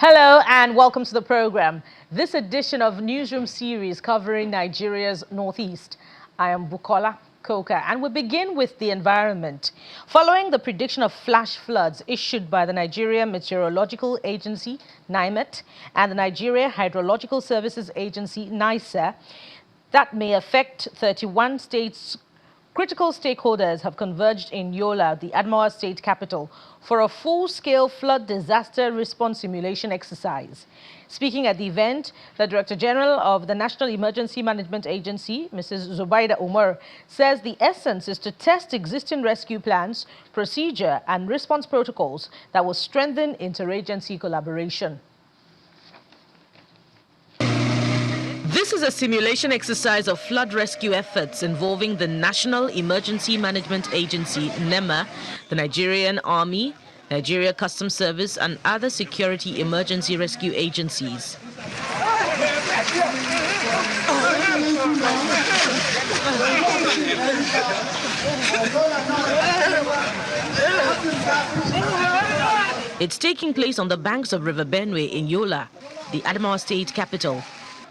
Hello and welcome to the program. This edition of Newsroom series covering Nigeria's Northeast. I am Bukola Koka and we begin with the environment. Following the prediction of flash floods issued by the Nigeria Meteorological Agency, NIMET, and the Nigeria Hydrological Services Agency, NISA, that may affect 31 states. Critical stakeholders have converged in Yola, the Adamawa state capital, for a full-scale flood disaster response simulation exercise. Speaking at the event, the Director General of the National Emergency Management Agency, Mrs. Zubaida Umar, says the essence is to test existing rescue plans, procedure and response protocols that will strengthen interagency collaboration. This is a simulation exercise of flood rescue efforts involving the National Emergency Management Agency, NEMA, the Nigerian Army, Nigeria Customs Service, and other security emergency rescue agencies. It's taking place on the banks of River Benue in Yola, the Adamawa state capital.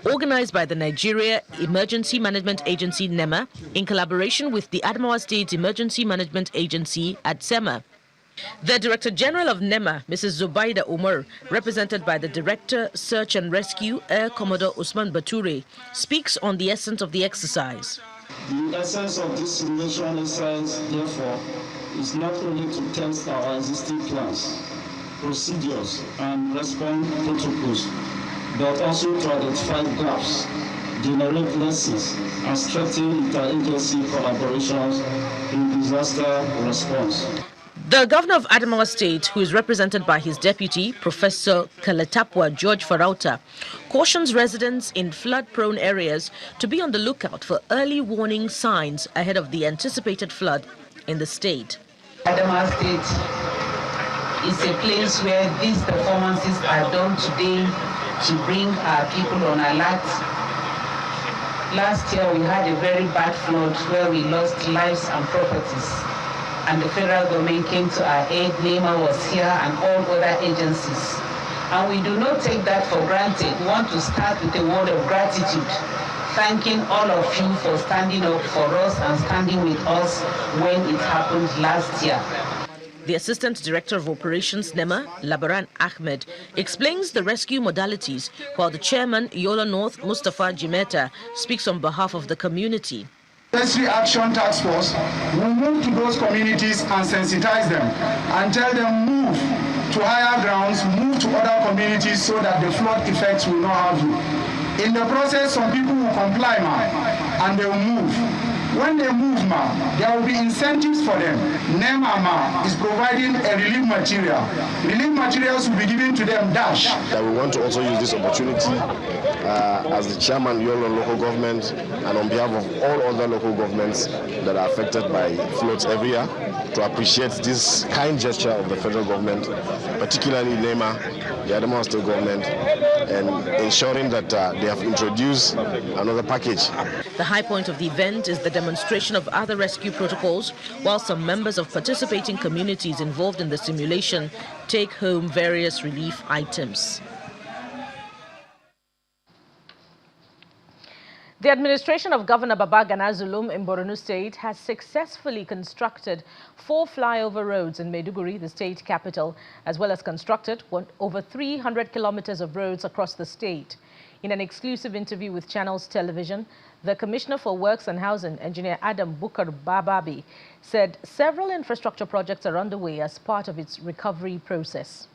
Organized by the Nigeria Emergency Management Agency, NEMA, in collaboration with the Adamawa State Emergency Management Agency, ADSEMA. The Director General of NEMA, Mrs. Zubaida Umar, represented by the Director, Search and Rescue, Air Commodore Usman Bature, speaks on the essence of the exercise. The essence of this simulation exercise, therefore, is not only to test our existing plans, procedures, and response protocols, but also to identify gaps, generate lessons, and strengthen interagency collaborations in disaster response. The Governor of Adamawa State, who is represented by his deputy, Professor Kaletapwa George Farauta, cautions residents in flood-prone areas to be on the lookout for early warning signs ahead of the anticipated flood in the state. Adamawa State is a place where these performances are done today to bring our people on alert. Last year we had a very bad flood where we lost lives and properties, and the federal government came to our aid. NEMA was here and all other agencies, and we do not take that for granted. We want to start with a word of gratitude, thanking all of you for standing up for us and standing with us when it happened last year. The Assistant Director of Operations, NEMA, Labaran Ahmed, explains the rescue modalities, while the Chairman, Yola North, Mustafa Jimeta, speaks on behalf of the community. Rescue Action Task Force will move to those communities and sensitize them and tell them move to higher grounds, move to other communities so that the flood effects will not have you. In the process, some people will comply, and they will move. When they move, there will be incentives for them. NEMA is providing a relief material. Relief materials will be given to them, dash. We want to also use this opportunity as the chairman of Yola local government and on behalf of all other local governments that are affected by floods every year to appreciate this kind gesture of the federal government, particularly NEMA, the Adamawa state government, and ensuring that they have introduced another package. The high point of the event is the demonstration of other rescue protocols, while some members of participating communities involved in the simulation take home various relief items. The administration of Governor Babagana Zulum in Borno State has successfully constructed 4 flyover roads in Maiduguri, the state capital, as well as constructed over 300 kilometers of roads across the state. In an exclusive interview with Channels Television, the Commissioner for Works and Housing, Engineer Adam Bukar Bababi, said several infrastructure projects are underway as part of its recovery process.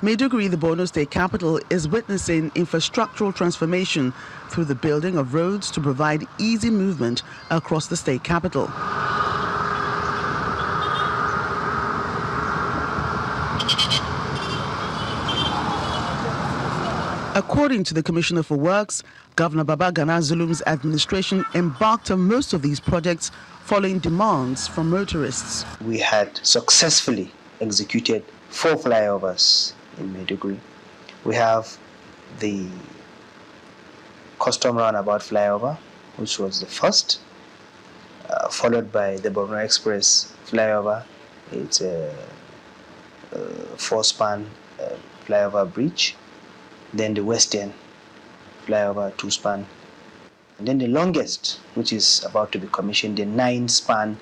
Maiduguri, the Borno state capital, is witnessing infrastructural transformation through the building of roads to provide easy movement across the state capital. According to the Commissioner for Works, Governor Babagana Zulum's administration embarked on most of these projects following demands from motorists. We had successfully executed 4 flyovers in Maiduguri. We have the custom roundabout flyover, which was the first, followed by the Borno Express flyover, It's a 4-span flyover bridge. Then the western flyover 2-span. And then the longest, which is about to be commissioned, the 9-span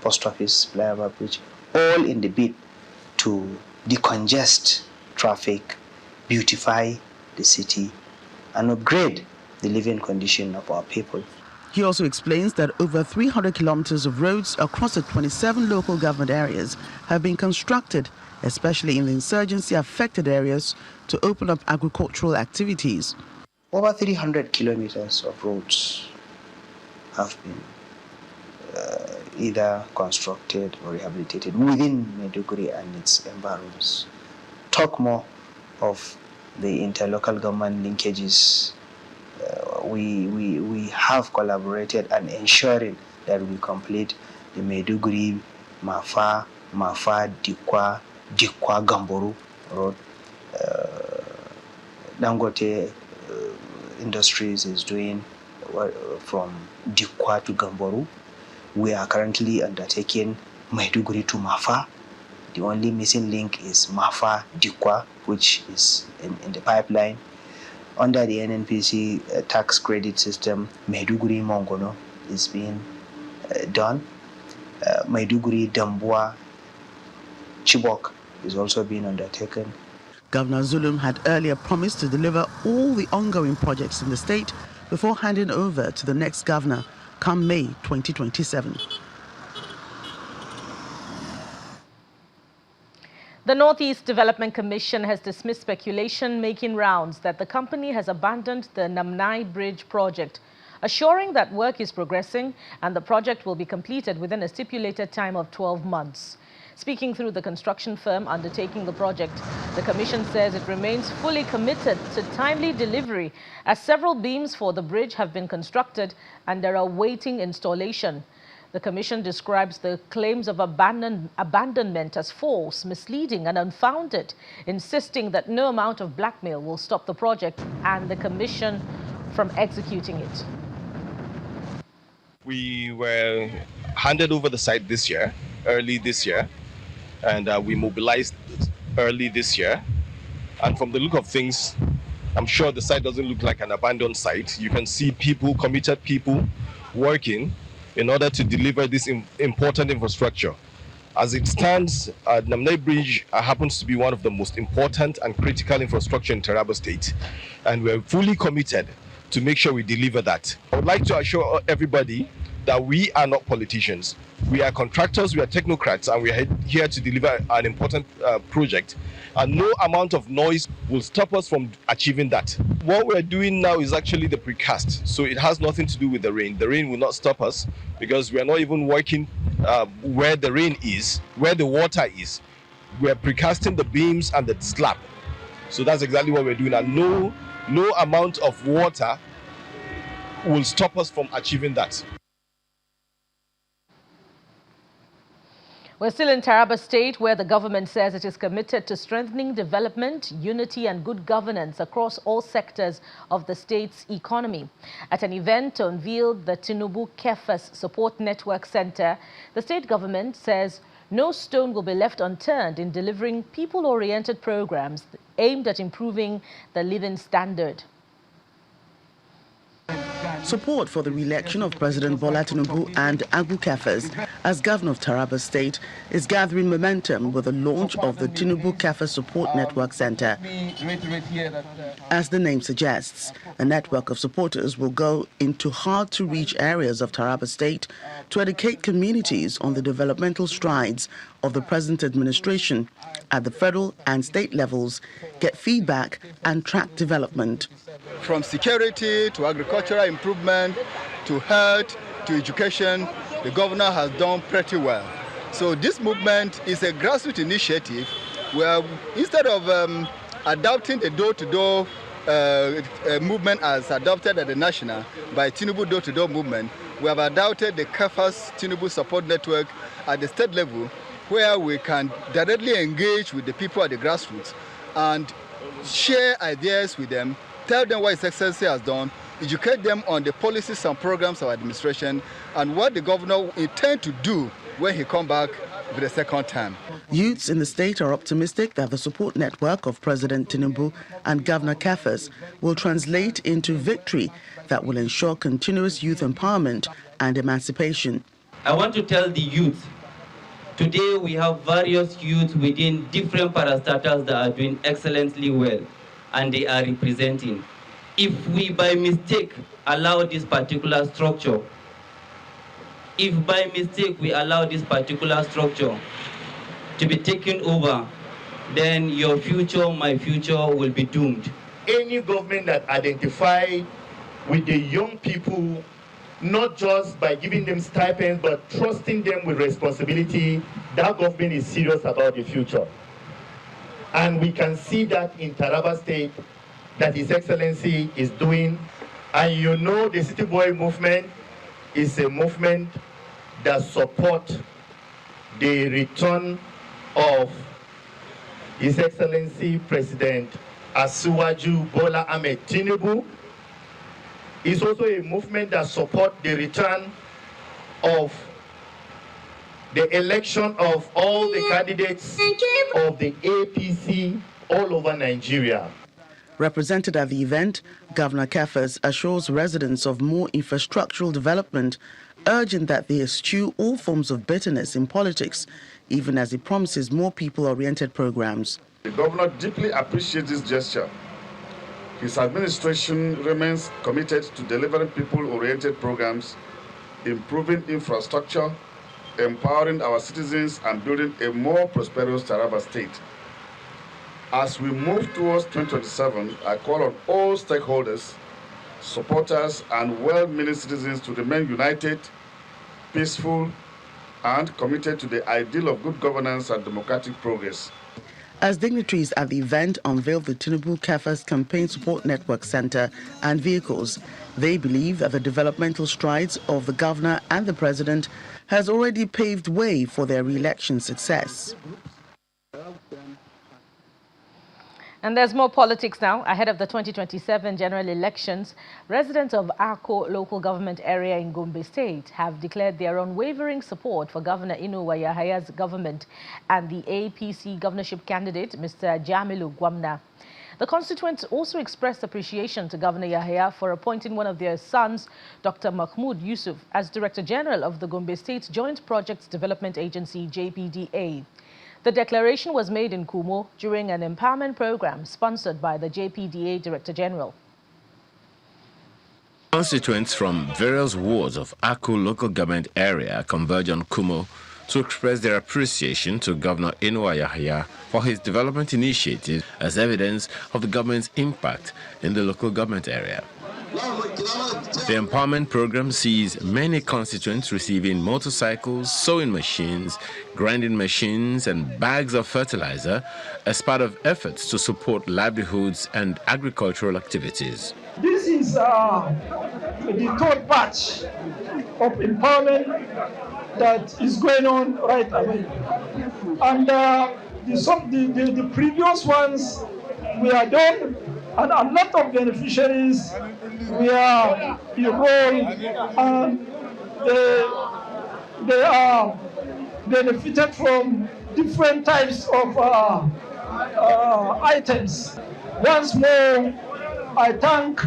post office flyover bridge, all in the bid to decongest traffic, beautify the city, and upgrade the living condition of our people. He also explains that over 300 kilometers of roads across the 27 local government areas have been constructed, especially in the insurgency-affected areas, to open up agricultural activities. Over 300 kilometers of roads have been either constructed or rehabilitated within Maiduguri and its environs. Talk more of the interlocal government linkages. We have collaborated and ensuring that we complete the Maiduguri, Mafa, Dikwa, Gamboru road. Dangote Industries is doing from Dikwa to Gamboru. We are currently undertaking Maiduguri to Mafa. The only missing link is Mafa Dikwa, which is in the pipeline. Under the NNPC tax credit system, Maiduguri Mongono is being done. Maiduguri Dambua Chibok is also being undertaken. Governor Zulum had earlier promised to deliver all the ongoing projects in the state before handing over to the next governor come May 2027. The Northeast Development Commission has dismissed speculation making rounds that the company has abandoned the Namnai Bridge project, assuring that work is progressing and the project will be completed within a stipulated time of 12 months. Speaking through the construction firm undertaking the project, the Commission says it remains fully committed to timely delivery as several beams for the bridge have been constructed and are awaiting installation. The Commission describes the claims of abandonment as false, misleading and unfounded, insisting that no amount of blackmail will stop the project and the Commission from executing it. We were handed over the site early this year, and we mobilized early this year. And from the look of things, I'm sure the site doesn't look like an abandoned site. You can see people, committed people, working in order to deliver this important infrastructure. As it stands, Namnai Bridge happens to be one of the most important and critical infrastructure in Taraba State, and we're fully committed to make sure we deliver that. I would like to assure everybody that we are not politicians. We are contractors, we are technocrats, and we are here to deliver an important project. And no amount of noise will stop us from achieving that. What we're doing now is actually the precast, so it has nothing to do with the rain. The rain will not stop us because we are not even working where the rain is, where the water is. We're precasting the beams and the slab. So that's exactly what we're doing. And no amount of water will stop us from achieving that. We're still in Taraba State, where the government says it is committed to strengthening development, unity and good governance across all sectors of the state's economy. At an event to unveil the Tinubu Kefas Support Network Center, the state government says no stone will be left unturned in delivering people-oriented programs aimed at improving the living standard. Support for the re-election of President Bola Tinubu and Agu Kefas as governor of Taraba State is gathering momentum with the launch of the Tinubu Kefas Support Network Center. As the name suggests, a network of supporters will go into hard-to-reach areas of Taraba State to educate communities on the developmental strides of the present administration at the federal and state levels, get feedback and track development. From security to agricultural improvement to health to education, the governor has done pretty well. So this movement is a grassroots initiative where instead of adopting the door-to-door movement as adopted at the national by Tinubu door-to-door movement, we have adopted the Kefas Tinubu Support Network at the state level, where we can directly engage with the people at the grassroots and share ideas with them, tell them what His Excellency has done, educate them on the policies and programs of administration and what the governor intends to do when he comes back for the second term. Youths in the state are optimistic that the support network of President Tinubu and Governor Kefas will translate into victory that will ensure continuous youth empowerment and emancipation. I want to tell the youth, today we have various youth within different parastatals that are doing excellently well, and they are representing. If we by mistake allow this particular structure, to be taken over, then your future, my future will be doomed. Any government that identifies with the young people, not just by giving them stipends, but trusting them with responsibility, that government is serious about the future. And we can see that in Taraba State, that His Excellency is doing. And you know the City Boy movement is a movement that supports the return of His Excellency President Asiwaju Bola Ahmed Tinubu. It's also a movement that supports the return of the election of all the candidates of the APC all over Nigeria. Represented at the event, Governor Kefas assures residents of more infrastructural development, urging that they eschew all forms of bitterness in politics, even as he promises more people-oriented programs. The governor deeply appreciates this gesture. His administration remains committed to delivering people-oriented programs, improving infrastructure, empowering our citizens, and building a more prosperous Taraba State. As we move towards 2027, I call on all stakeholders, supporters, and well-meaning citizens to remain united, peaceful, and committed to the ideal of good governance and democratic progress. As dignitaries at the event unveiled the Tinubu Kefas Campaign Support Network Center and vehicles, they believe that the developmental strides of the governor and the president has already paved way for their re-election success. And there's more politics now. Ahead of the 2027 general elections, residents of Ako local government area in Gombe State have declared their unwavering support for Governor Inuwa Yahaya's government and the APC governorship candidate, Mr. Jamilu Gwamna. The constituents also expressed appreciation to Governor Yahaya for appointing one of their sons, Dr. Mahmoud Yusuf, as Director General of the Gombe State Joint Projects Development Agency, JPDA. The declaration was made in Kumo during an empowerment program sponsored by the JPDA Director General. Constituents from various wards of Ako local government area converge on Kumo to express their appreciation to Governor Inuwa Yahaya for his development initiatives as evidence of the government's impact in the local government area. The empowerment program sees many constituents receiving motorcycles, sewing machines, grinding machines, and bags of fertilizer as part of efforts to support livelihoods and agricultural activities. This is the third batch of empowerment that is going on right away. And the previous ones we are done, and a lot of beneficiaries we are enrolled, and they are benefited from different types of items. Once more, I thank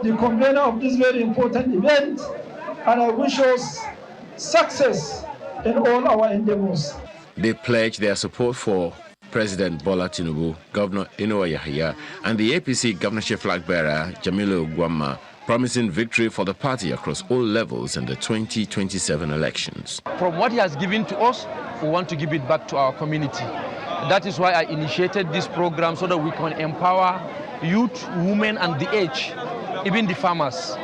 the convener of this very important event, and I wish us success in all our endeavors. They pledge their support for President Bola Tinubu, Governor Inuwa Yahaya, and the APC governorship flag bearer, Jamilu Gwamna, promising victory for the party across all levels in the 2027 elections. From what he has given to us, we want to give it back to our community. That is why I initiated this program so that we can empower youth, women, and the aged, even the farmers,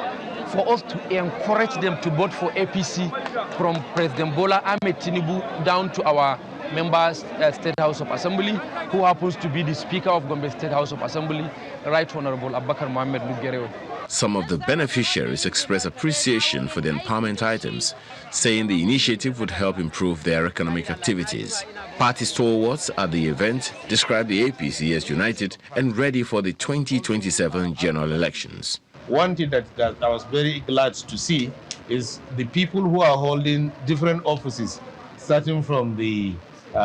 for us to encourage them to vote for APC from President Bola Ahmed Tinubu down to our members State House of Assembly, who happens to be the Speaker of Gombe State House of Assembly, Right Honorable Abubakar Mohammed Lugereo. Some of the beneficiaries expressed appreciation for the empowerment items, saying the initiative would help improve their economic activities. Party stalwarts at the event described the APC as united and ready for the 2027 general elections. One thing that I was very glad to see is the people who are holding different offices starting from the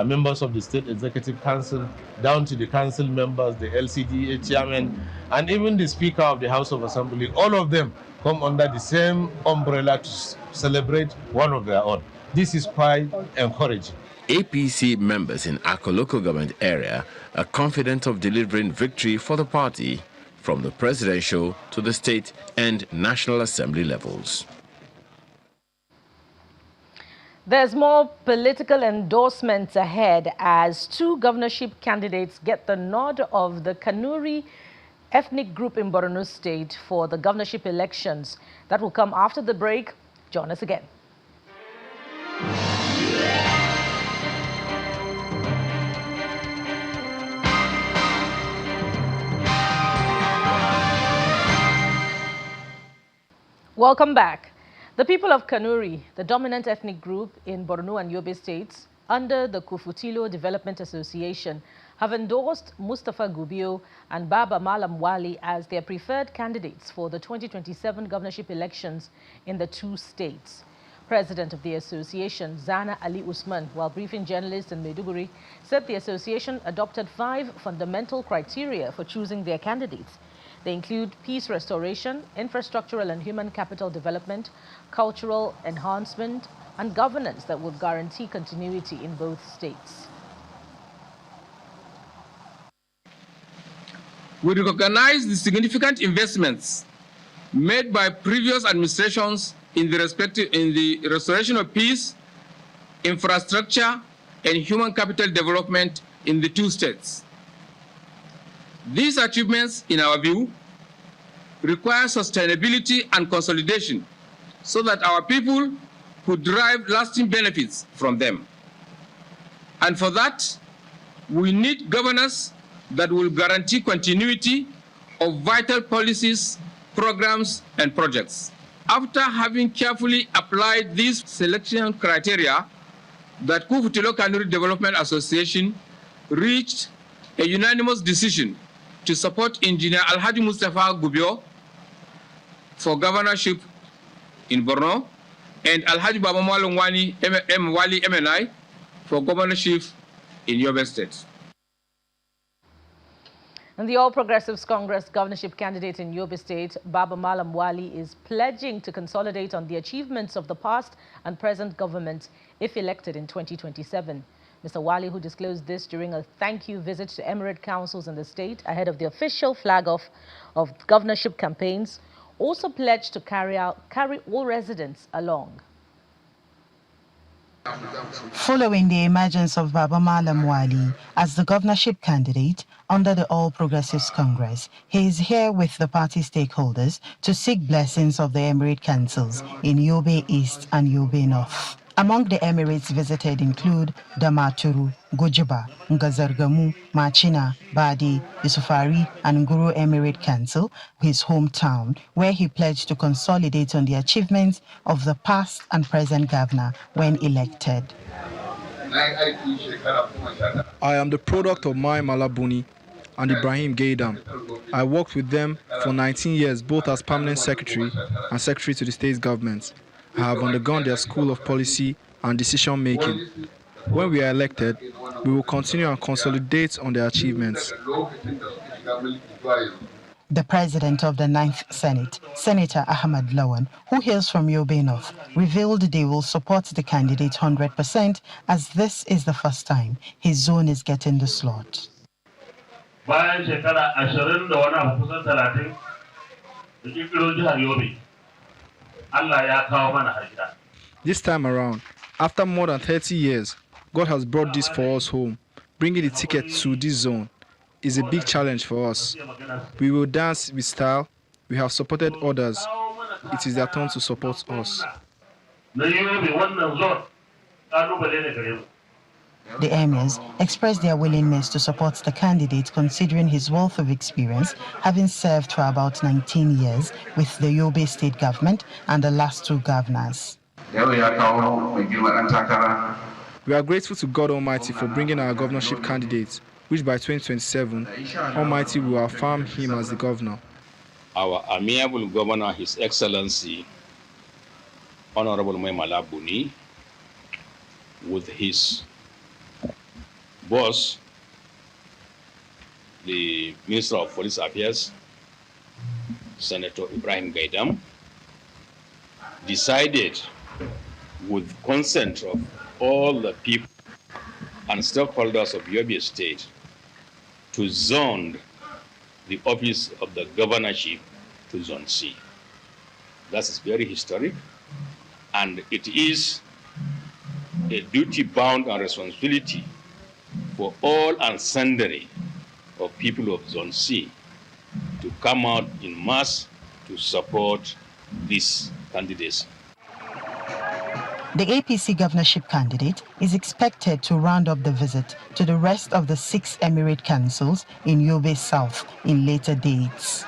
members of the State Executive Council, down to the council members, the LCDA chairman, and even the Speaker of the House of Assembly. All of them come under the same umbrella to celebrate one of their own. This is quite encouraging. APC members in Akko local government area are confident of delivering victory for the party from the presidential to the state and National Assembly levels. There's more political endorsements ahead as 2 governorship candidates get the nod of the Kanuri ethnic group in Borno State for the governorship elections. That will come after the break. Join us again. Welcome back. The people of Kanuri, the dominant ethnic group in Borno and Yobe states, under the Kufutilo Development Association, have endorsed Mustafa Gubio and Baba Malam Wali as their preferred candidates for the 2027 governorship elections in the 2 states. President of the association, Zana Ali Usman, while briefing journalists in Maiduguri, said the association adopted 5 fundamental criteria for choosing their candidates. They include peace restoration, infrastructural and human capital development, cultural enhancement, and governance that would guarantee continuity in both states. We recognize the significant investments made by previous administrations in the restoration of peace, infrastructure, and human capital development in the 2 states. These achievements, in our view, require sustainability and consolidation so that our people could derive lasting benefits from them. And for that, we need governance that will guarantee continuity of vital policies, programs, and projects. After having carefully applied these selection criteria, the Kufutilo Kanuri Development Association reached a unanimous decision to support Engineer Alhaji Mustafa Gubio for governorship in Borno and Alhaji Baba Malam Wali MNI for governorship in Yobe State. And the All Progressives Congress governorship candidate in Yobe State, Baba Malam Wali, is pledging to consolidate on the achievements of the past and present government if elected in 2027. Mr. Wali, who disclosed this during a thank-you visit to emirate councils in the state ahead of the official flag-off of governorship campaigns, also pledged to carry all residents along. Following the emergence of Baba Malam Wali as the governorship candidate under the All Progressives Congress, he is here with the party stakeholders to seek blessings of the emirate councils in Yobe East and Yobe North. Among the emirates visited include Damaturu, Gojiba, Ngazargamu, Machina, Badi, Yusufari, and Nguru Emirate Council, his hometown, where he pledged to consolidate on the achievements of the past and present governor when elected. I am the product of Mai Malabuni and Ibrahim Gaidam. I worked with them for 19 years, both as permanent secretary and secretary to the state government. I have undergone their school of policy and decision making. When we are elected, we will continue and consolidate on their achievements. The president of the 9th Senate, Senator Ahmad Lawan, who hails from Yobe North, revealed they will support the candidate 100% as this is the first time his zone is getting the slot. This time around, after more than 30 years, God has brought this for us home. Bringing the ticket to this zone is a big challenge for us. We will dance with style. We have supported others. It is their turn to support us. The emirs expressed their willingness to support the candidate considering his wealth of experience, having served for about 19 years with the Yobe state government and the last 2 governors. We are grateful to God Almighty for bringing our governorship candidates, which by 2027, Almighty will affirm him as the governor. Our amiable governor, His Excellency, Honorable Mai Malabuni, with his boss, the Minister of Police Affairs, Senator Ibrahim Gaidam, decided with consent of all the people and stakeholders of Yobe State to zone the office of the governorship to Zone C. That is very historic, and it is a duty bound and responsibility for all and sundry of people of Zone C to come out in mass to support this candidacy. The APC governorship candidate is expected to round up the visit to the rest of the 6 emirate councils in Yobe South in later dates.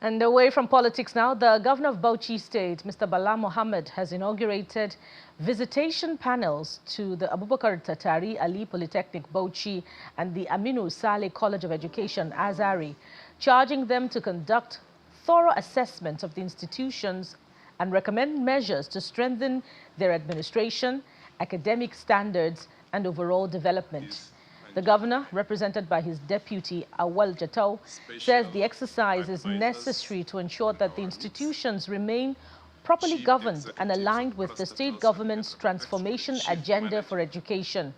And away from politics now, the governor of Bauchi State, Mr. Bala Mohammed, has inaugurated visitation panels to the Abubakar Tatari Ali Polytechnic Bauchi and the Aminu Saleh College of Education, Azari, charging them to conduct thorough assessment of the institutions and recommend measures to strengthen their administration, academic standards, and overall development. The governor, represented by his deputy, Awal Jatau, says the exercise is necessary to ensure that the institutions remain properly governed and aligned with the state government's transformation agenda for education.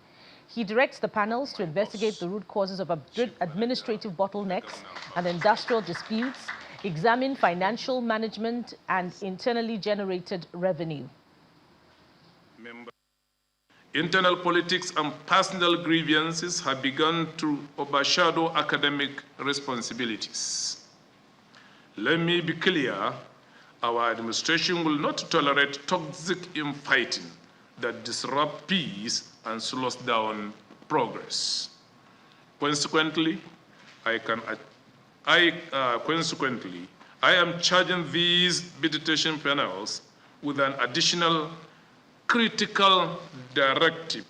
He directs the panels to investigate the root causes of administrative bottlenecks and industrial disputes, examine financial management and internally generated revenue. Internal politics and personal grievances have begun to overshadow academic responsibilities. Let me be clear, our administration will not tolerate toxic infighting that disrupt peace and slows down progress. Consequently, I am charging these visitation panels with an additional critical directive.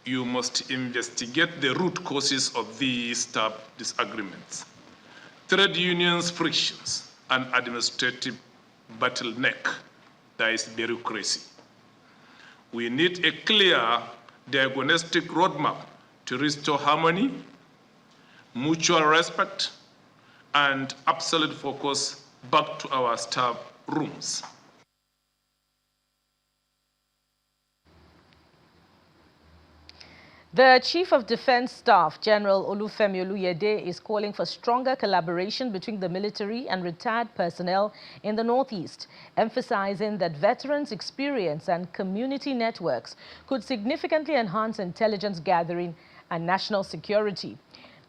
You must investigate the root causes of these staff disagreements, trade unions frictions, and administrative bottleneck, that is bureaucracy. We need a clear diagnostic roadmap to restore harmony, mutual respect, and absolute focus back to our staff rooms. The Chief of Defense Staff, General Olufemi Oluyede, is calling for stronger collaboration between the military and retired personnel in the Northeast, emphasizing that veterans' experience and community networks could significantly enhance intelligence gathering and national security.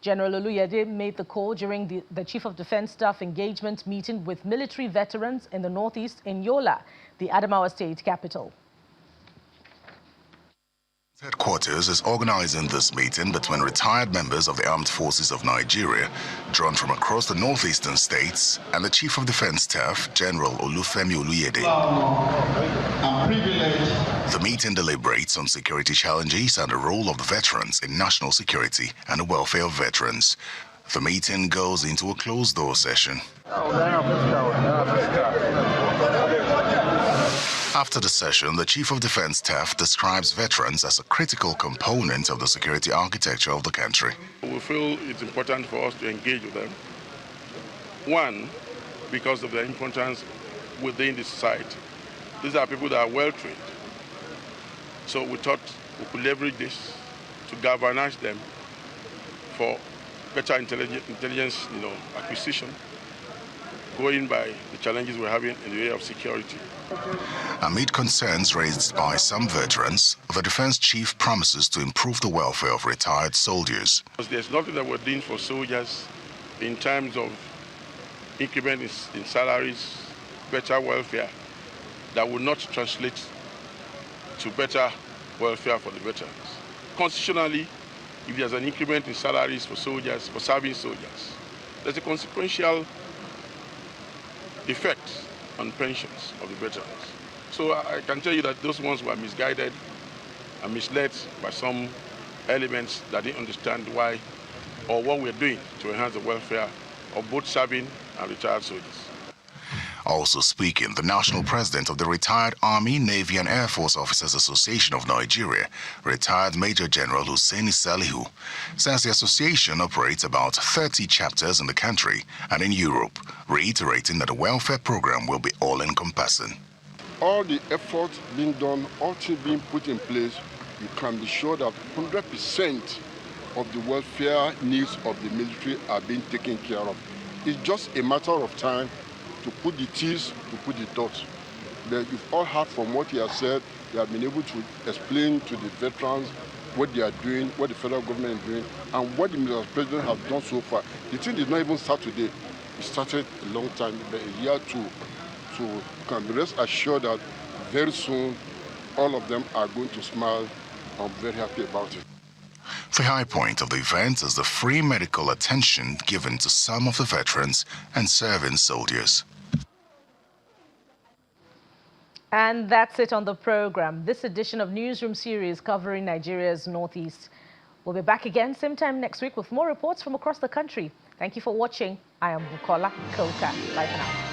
General Oluyede made the call during the Chief of Defense Staff engagement meeting with military veterans in the Northeast in Yola, the Adamawa State capital. Headquarters is organizing this meeting between retired members of the Armed Forces of Nigeria, drawn from across the northeastern states, and the Chief of Defense Staff, General Olufemi Oluyede. The meeting deliberates on security challenges and the role of the veterans in national security and the welfare of veterans. The meeting goes into a closed-door session. After the session, the Chief of Defense Staff describes veterans as a critical component of the security architecture of the country. We feel it's important for us to engage with them. One, because of their importance within the society. These are people that are well trained. So we thought we could leverage this to galvanize them for better intelligence acquisition, going by the challenges we're having in the area of security. Amid concerns raised by some veterans, the defense chief promises to improve the welfare of retired soldiers. There's nothing that we're doing for soldiers in terms of increment in salaries, better welfare, that will not translate to better welfare for the veterans. Constitutionally, if there's an increment in salaries for soldiers, for serving soldiers, there's a consequential effect on pensions of the veterans. So I can tell you that those ones were misguided and misled by some elements that didn't understand why or what we're doing to enhance the welfare of both serving and retired soldiers. Also speaking, the national president of the Retired Army, Navy and Air Force Officers Association of Nigeria, retired Major General Hussaini Salihu, says the association operates about 30 chapters in the country and in Europe, reiterating that the welfare program will be all-encompassing. All the efforts being done, all things being put in place, you can be sure that 100% of the welfare needs of the military are being taken care of. It's just a matter of time to put the T's, to put the dots. But you've all heard from what he has said, they have been able to explain to the veterans what they are doing, what the federal government is doing, and what the Mr. President has done so far. The thing did not even start today. It started a long time, about a year or two. So you can be rest assured that very soon all of them are going to smile. I'm very happy about it. The high point of the event is the free medical attention given to some of the veterans and serving soldiers. And that's it on the program. This edition of Newsroom series covering Nigeria's Northeast. We'll be back again same time next week with more reports from across the country. Thank you for watching. I am Bukola Koka. Bye for now.